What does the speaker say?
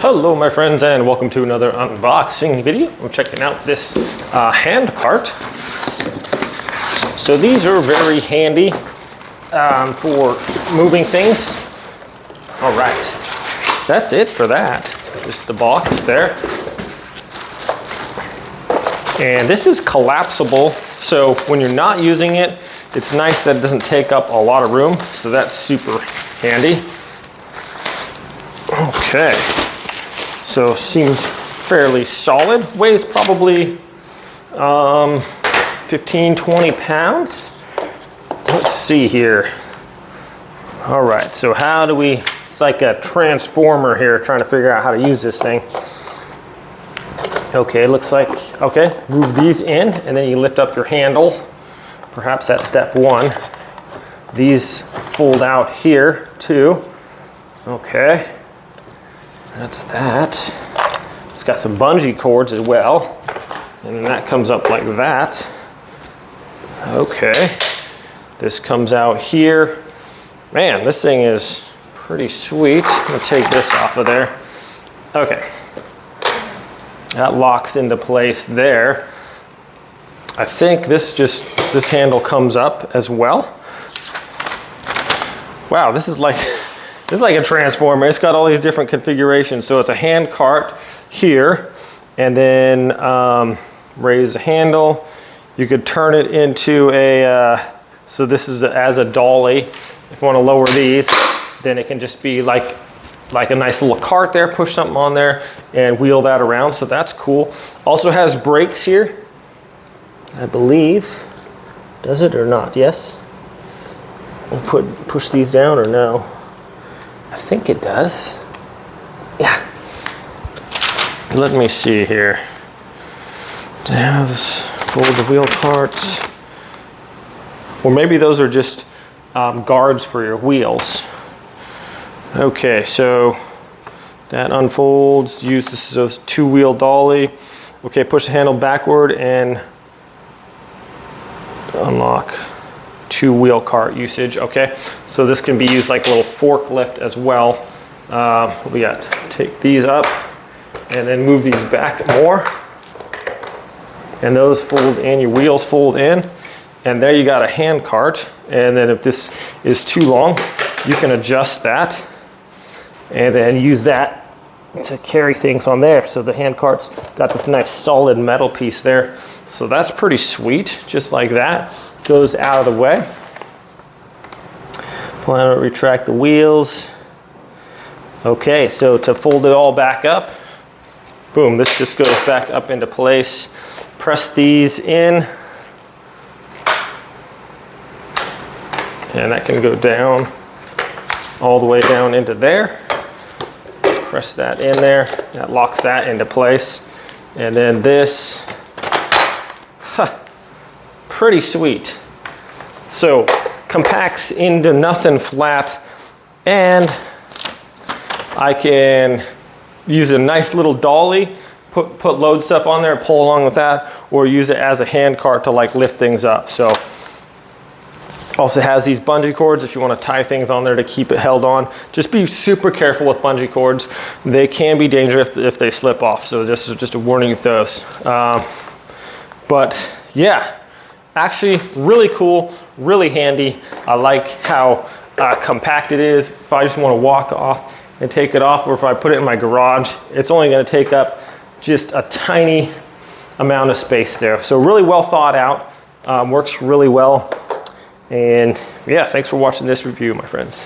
Hello my friends, and welcome to another unboxing video. We're checking out this hand cart. So these are very handy for moving things. All right, that's it for that. Just the box there. And this is collapsible, so when you're not using it, it's nice that it doesn't take up a lot of room, so that's super handy. Okay. So seems fairly solid, weighs probably 15, 20 pounds. Let's see here. All right, so how do we, it's like a transformer here, trying to figure out how to use this thing. Okay, looks like, okay, move these in and then you lift up your handle. Perhaps that's step one. These fold out here too. Okay. That's that. It's got some bungee cords as well. And then that comes up like that. Okay. This comes out here. Man, this thing is pretty sweet. I'm gonna take this off of there. Okay. That locks into place there. I think this handle comes up as well. Wow, this is like a transformer. It's got all these different configurations. So it's a hand cart here, and then raise the handle. You could turn it into a, so this is as a dolly. If you want to lower these, then it can just be like a nice little cart there, push something on there and wheel that around. So that's cool. Also has brakes here, I believe. Does it or not? Yes. We'll push these down or no? I think it does. Yeah. Let me see here. Do they have this fold the wheel carts? Or maybe those are just guards for your wheels. Okay, so that unfolds. Use this as a two-wheel dolly. Okay, push the handle backward and unlock. Two-wheel cart usage. Okay, so this can be used like a little forklift as well. We got take these up and then move these back more, and those fold in, your wheels fold in, and there you got a hand cart. And then if this is too long, you can adjust that and then use that to carry things on there. So the hand cart's got this nice solid metal piece there, so that's pretty sweet. Just like that, goes out of the way. Plan to retract the wheels. Okay, so to fold it all back up, boom, this just goes back up into place. Press these in, and that can go down all the way down into there. Press that in there, that locks that into place. And then this, pretty sweet. So compacts into nothing flat, and I can use a nice little dolly, put load stuff on there, pull along with that, or use it as a hand cart to like lift things up. So also has these bungee cords if you want to tie things on there to keep it held on. Just be super careful with bungee cords. They can be dangerous if they slip off. So this is just a warning with those. But yeah, actually really cool, really handy. I like how compact it is. If I just want to walk off and take it off, or if I put it in my garage, it's only going to take up just a tiny amount of space there. So really well thought out, works really well. And yeah, thanks for watching this review, my friends.